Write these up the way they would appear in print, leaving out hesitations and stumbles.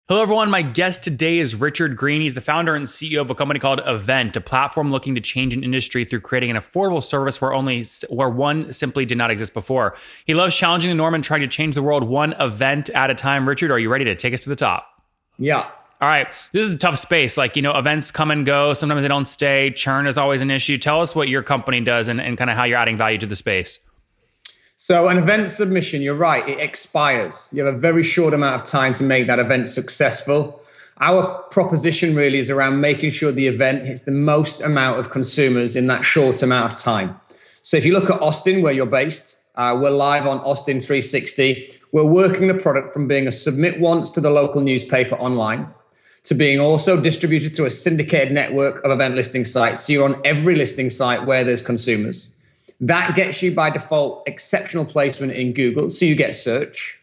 Hello, everyone. My guest today is Richard Green. He's the founder and CEO of a company called Evvnt, a platform looking to change an industry through creating an affordable service where one simply did not exist before. He loves challenging the norm and trying to change the world one event at a time. Richard, are you ready to take us to the top? Yeah. All right. This is a tough space. Events come and go. Sometimes they don't stay. Churn is always an issue. Tell us what your company does and kind of how you're adding value to the space. So an event submission, you're right, it expires. You have a very short amount of time to make that event successful. Our proposition really is around making sure the event hits the most amount of consumers in that short amount of time. So if you look at Austin, where you're based, we're live on Austin 360. We're working the product from being a submit once to the local newspaper online to being also distributed through a syndicated network of event listing sites. So you're on every listing site where there's consumers. That gets you by default exceptional placement in Google, so you get search.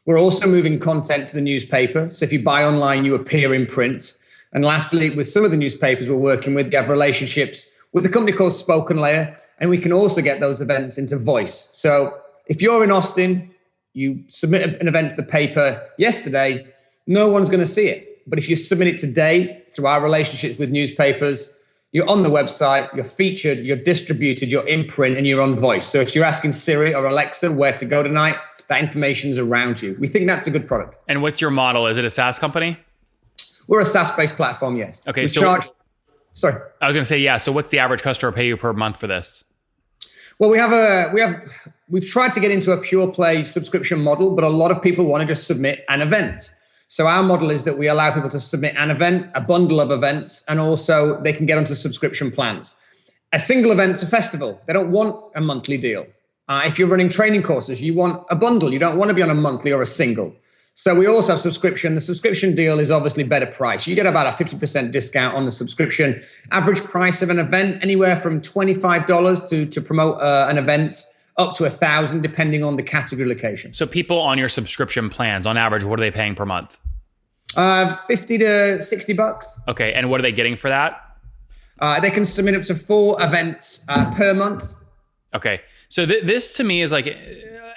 We're also moving content to the newspaper. So if you buy online, you appear in print. And lastly, with some of the newspapers we're working with, we have relationships with a company called Spoken Layer, and we can also get those events into voice. So if you're in Austin, you submit an event to the paper yesterday, no one's going to see it. But if you submit it today through our relationships with newspapers, you're on the website, you're featured, you're distributed, you're in print, and you're on voice. So if you're asking Siri or Alexa where to go tonight, that information's around you. We think that's a good product. And what's your model? Is it a SaaS company? We're a SaaS-based platform, yes. Okay, Sorry. I was going to say, yeah. So what's the average customer pay you per month for this? Well, we've tried to get into a pure play subscription model, but a lot of people want to just submit an event. So our model is that we allow people to submit an event, a bundle of events, and also they can get onto subscription plans. A single event's a festival. They don't want a monthly deal. If you're running training courses, you want a bundle. You don't want to be on a monthly or a single. So we also have subscription. The subscription deal is obviously better price. You get about a 50% discount on the subscription. Average price of an event, anywhere from $25 to promote an event, up to $1,000, depending on the category location. So people on your subscription plans, on average, what are they paying per month? $50 to $60. Okay, and what are they getting for that? They can submit up to 4 events per month. Okay, so this to me is like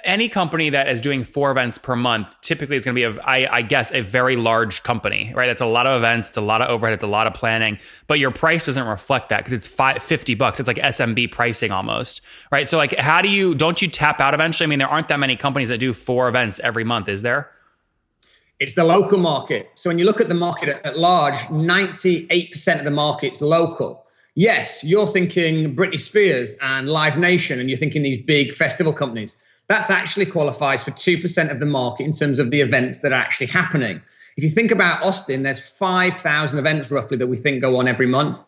any company that is doing 4 events per month. Typically, it's going to be I guess a very large company, right? That's a lot of events, it's a lot of overhead, it's a lot of planning. But your price doesn't reflect that because it's $50. It's like SMB pricing almost, right? So like, don't you tap out eventually? I mean, there aren't that many companies that do 4 events every month, is there? It's the local market. So when you look at the market at large, 98% of the market's local. Yes, you're thinking Britney Spears and Live Nation, and you're thinking these big festival companies. That's actually qualifies for 2% of the market in terms of the events that are actually happening. If you think about Austin, there's 5,000 events roughly that we think go on every month.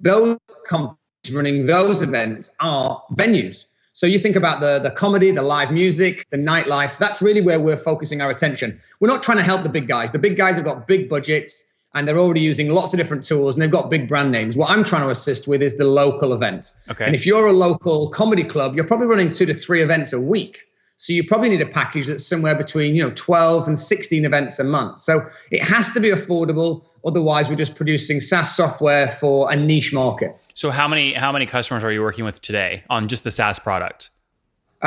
Those companies running those events are venues. So you think about the comedy, the live music, the nightlife. That's really where we're focusing our attention. We're not trying to help the big guys. The big guys have got big budgets and they're already using lots of different tools and they've got big brand names. What I'm trying to assist with is the local event. Okay. And if you're a local comedy club, you're probably running 2 to 3 events a week. So you probably need a package that's somewhere between 12 and 16 events a month. So it has to be affordable. Otherwise, we're just producing SaaS software for a niche market. So how many customers are you working with today on just the SaaS product?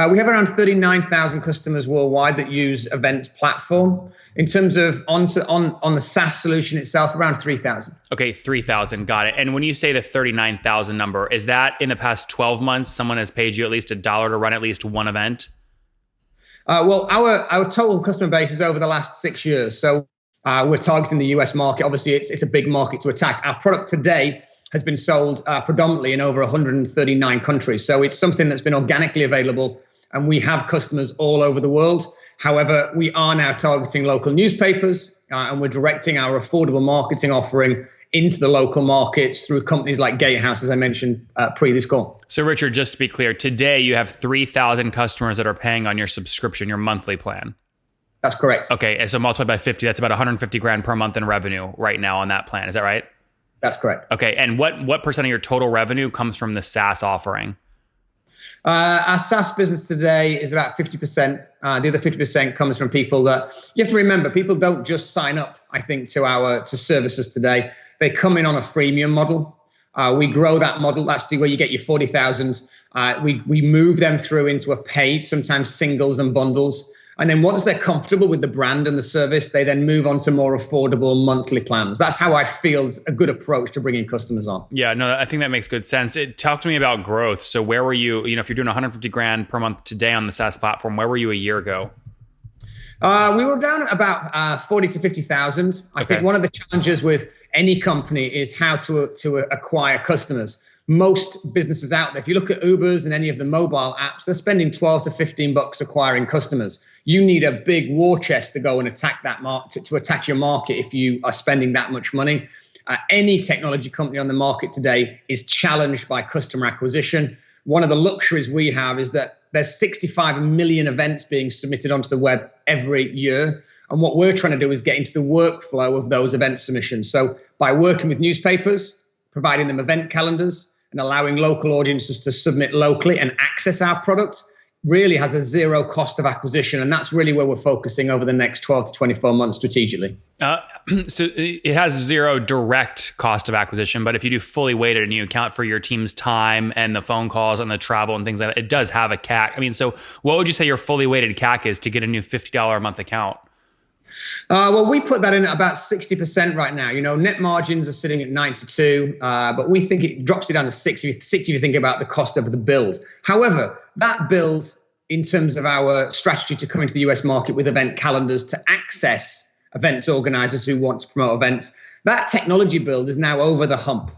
We have around 39,000 customers worldwide that use Evvnt platform. In terms of on the SaaS solution itself, around 3,000. Okay, 3,000, got it. And when you say the 39,000 number, is that in the past 12 months, someone has paid you at least $1 to run at least one event? Well, our total customer base is over the last 6 years. So we're targeting the US market. Obviously, it's a big market to attack. Our product today has been sold predominantly in over 139 countries. So it's something that's been organically available, and we have customers all over the world. However, we are now targeting local newspapers, and we're directing our affordable marketing offering into the local markets through companies like Gatehouse, as I mentioned pre this call. So Richard, just to be clear, today you have 3,000 customers that are paying on your subscription, your monthly plan. That's correct. Okay, and so multiplied by 50, that's about 150 grand per month in revenue right now on that plan. Is that right? That's correct. Okay, and what percent of your total revenue comes from the SaaS offering? Our SaaS business today is about 50%. The other 50% comes from people that you have to remember. People don't just sign up, I think, to services today. They come in on a freemium model. We grow that model. That's where you get your 40,000. We move them through into a paid, sometimes singles and bundles. And then once they're comfortable with the brand and the service, they then move on to more affordable monthly plans. That's how I feel is a good approach to bringing customers on. Yeah, no, I think that makes good sense. Talk to me about growth. So where were you, if you're doing 150 grand per month today on the SaaS platform, where were you a year ago? We were down at about 40 to 50,000. I think one of the challenges with any company is how to acquire customers. Most businesses out there, if you look at Uber's and any of the mobile apps, they're spending 12 to 15 bucks acquiring customers. You need a big war chest to go and attack that market, to attack your market if you are spending that much money. Any technology company on the market today is challenged by customer acquisition. One of the luxuries we have is that there's 65 million events being submitted onto the web every year. And what we're trying to do is get into the workflow of those event submissions. So by working with newspapers, providing them event calendars, and allowing local audiences to submit locally and access our product really has a zero cost of acquisition. And that's really where we're focusing over the next 12 to 24 months strategically. So it has zero direct cost of acquisition, but if you do fully weighted and you account for your team's time and the phone calls and the travel and things like that, it does have a CAC. I mean, so what would you say your fully weighted CAC is to get a new $50 a month account? Well, we put that in at about 60% right now. Net margins are sitting at 92, but we think it drops it down to 60 if you think about the cost of the build. However, that build in terms of our strategy to come into the US market with event calendars to access events organizers who want to promote events, that technology build is now over the hump.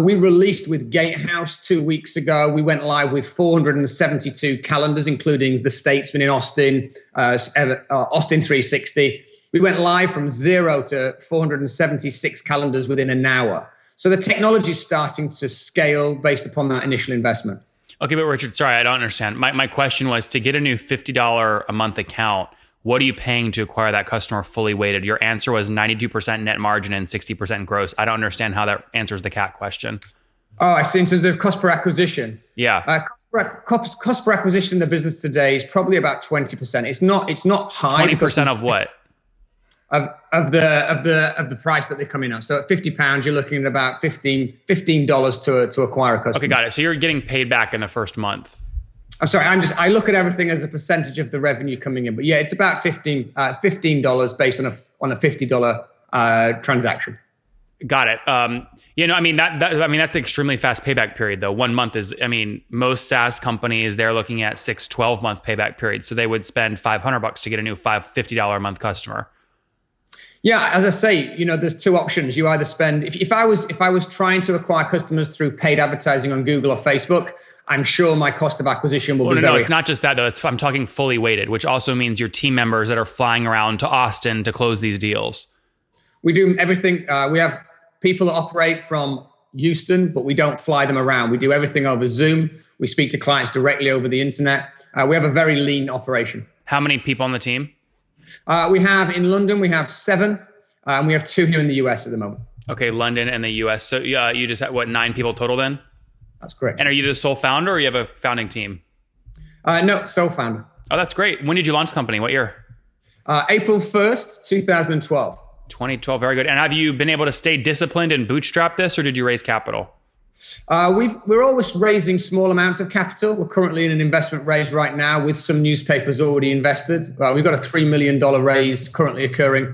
We released with Gatehouse 2 weeks ago. We went live with 472 calendars, including the Statesman in Austin, Austin 360. We went live from 0 to 476 calendars within an hour. So the technology is starting to scale based upon that initial investment. Okay, but Richard, sorry, I don't understand. My question was to get a new $50 a month account, what are you paying to acquire that customer fully weighted? Your answer was 92% net margin and 60% gross. I don't understand how that answers the CAC question. Oh, I see. In terms of cost per acquisition. Yeah. Cost per acquisition in the business today is probably about 20%. It's not high. 20% of what? Of the price that they come in at. So at £50, you're looking at about $15 to acquire a customer. Okay, got it. So you're getting paid back in the first month. I'm sorry. I look at everything as a percentage of the revenue coming in, but yeah, it's about $15 based on a $50 transaction. Got it. That's an extremely fast payback period though. 1 month is, most SaaS companies, they're looking at 12 month payback periods. So they would spend $500 to get a new $50 a month customer. Yeah, as I say, there's two options. You either spend, if I was trying to acquire customers through paid advertising on Google or Facebook, I'm sure my cost of acquisition will be very high. It's not just that though. I'm talking fully weighted, which also means your team members that are flying around to Austin to close these deals. We do everything. We have people that operate from Houston, but we don't fly them around. We do everything over Zoom. We speak to clients directly over the internet. We have a very lean operation. How many people on the team? We have in London, we have 7, and we have 2 here in the US at the moment. Okay, London and the US. So you just have 9 people total then? That's correct. And are you the sole founder or you have a founding team? No, sole founder. Oh, that's great. When did you launch the company? What year? April 1st, 2012. 2012, very good. And have you been able to stay disciplined and bootstrap this, or did you raise capital? We're always raising small amounts of capital. We're currently in an investment raise right now with some newspapers already invested. We've got a $3 million raise currently occurring.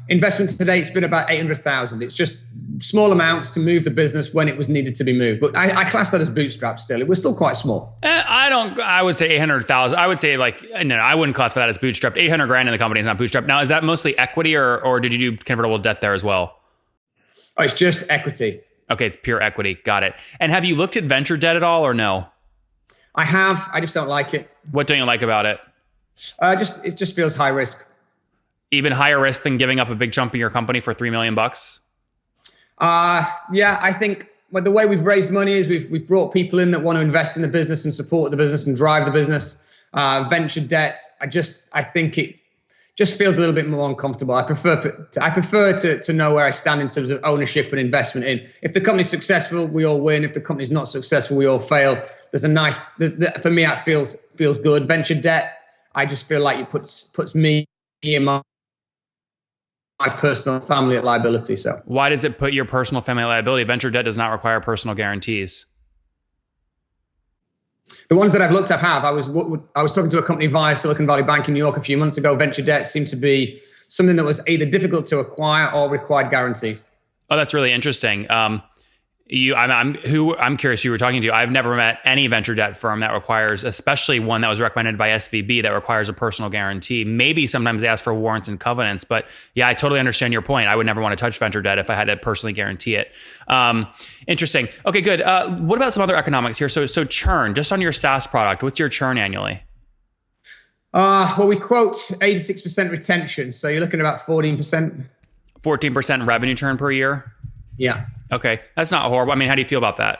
Investment to date has been about 800,000. It's just small amounts to move the business when it was needed to be moved. But I class that as bootstrap still. It was still quite small. I would say 800,000. I would say no, I wouldn't classify that as bootstrapped. 800 grand in the company is not bootstrapped. Now, is that mostly equity or did you do convertible debt there as well? Oh, it's just equity. Okay, it's pure equity. Got it. And have you looked at venture debt at all or no? I have. I just don't like it. What don't you like about it? It just feels high risk. Even higher risk than giving up a big chunk of your company for $3 million? Yeah, I think the way we've raised money is we've brought people in that want to invest in the business and support the business and drive the business. Venture debt, I think it just feels a little bit more uncomfortable. I prefer to know where I stand in terms of ownership and investment in. If the company's successful, we all win. If the company's not successful, we all fail. For me, that feels good. Venture debt, I just feel like it puts me and my personal family at liability. So why does it put your personal family at liability? Venture debt does not require personal guarantees. The ones that I've looked at have. I was talking to a company via Silicon Valley Bank in New York a few months ago. Venture debt seemed to be something that was either difficult to acquire or required guarantees. Oh, that's really interesting. I'm curious who you were talking to. I've never met any venture debt firm that requires, especially one that was recommended by SVB, that requires a personal guarantee. Maybe sometimes they ask for warrants and covenants, but yeah, I totally understand your point. I would never want to touch venture debt if I had to personally guarantee it. Interesting. Okay, good. What about some other economics here? So churn, just on your SaaS product, what's your churn annually? Well, we quote 86% retention. So you're looking at about 14%. 14% revenue churn per year? Yeah. Okay. That's not horrible. I mean, how do you feel about that?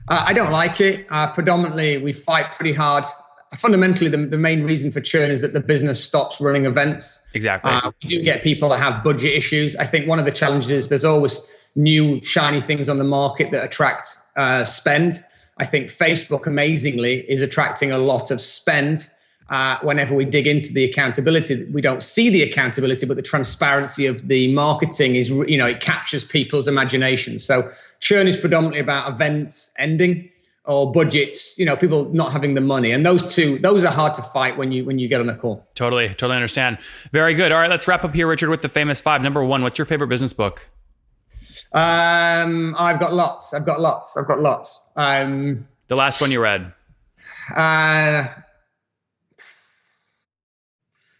I don't like it. Predominantly, we fight pretty hard. Fundamentally, the main reason for churn is that the business stops running events. Exactly. We do get people that have budget issues. I think one of the challenges is there's always new shiny things on the market that attract spend. I think Facebook, amazingly, is attracting a lot of spend. Whenever we dig into the accountability, we don't see the accountability, but the transparency of the marketing is, it captures people's imagination. So churn is predominantly about events ending or budgets, people not having the money. And those are hard to fight when you get on a call. Totally understand. Very good. All right, let's wrap up here, Richard, with the famous 5. Number 1, what's your favorite business book? I've got lots. The last one you read?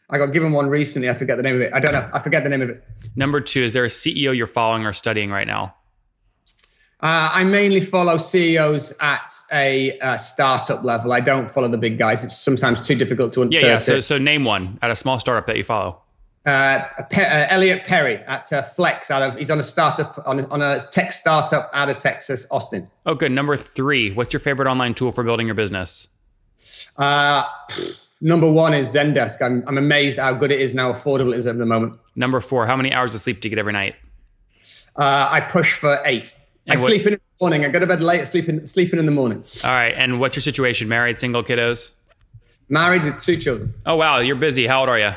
I got given one recently. I forget the name of it. I don't know. I forget the name of it. Number 2, is there a CEO you're following or studying right now? I mainly follow CEOs at a startup level. I don't follow the big guys. It's sometimes too difficult to. Yeah. So name one at a small startup that you follow. Elliot Perry at Flex. He's on a startup on a tech startup out of Texas, Austin. Oh, good. Number 3, what's your favorite online tool for building your business? Number 1 is Zendesk. I'm amazed how good it is and how affordable it is at the moment. Number 4, how many hours of sleep do you get every night? I push for 8. Sleep in the morning. I go to bed late, sleeping in the morning. All right. And what's your situation? Married, single, kiddos? Married with 2 children. Oh, wow. You're busy. How old are you?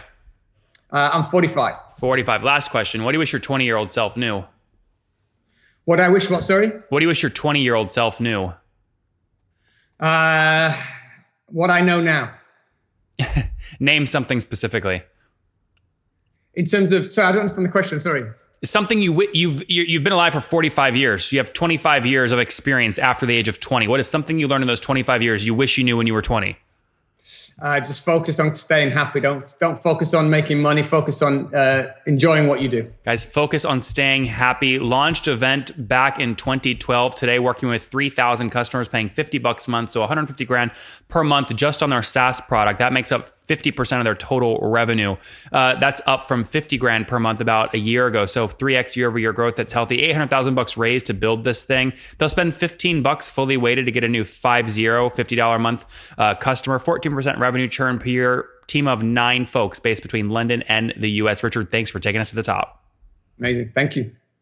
I'm 45. 45. Last question. What do you wish your 20-year-old self knew? What I wish what, sorry? What do you wish your 20-year-old self knew? What I know now. Name something specifically. In terms of, sorry, I don't understand the question. Sorry. Something you've been alive for 45 years. You have 25 years of experience after the age of 20. What is something you learned in those 25 years you wish you knew when you were 20? Just focus on staying happy. Don't focus on making money. Focus on enjoying what you do. Guys, focus on staying happy. Launched Evvnt back in 2012. Today, working with 3,000 customers, paying $50 a month, so 150 grand per month just on their SaaS product. That makes up 50% of their total revenue. That's up from 50 grand per month about a year ago. So 3x year-over-year growth. That's healthy. $800,000 raised to build this thing. They'll spend $15 fully weighted to get a new $50 a month customer. 14% revenue churn per year. Team of 9 folks based between London and the US. Richard, thanks for taking us to the top. Amazing. Thank you.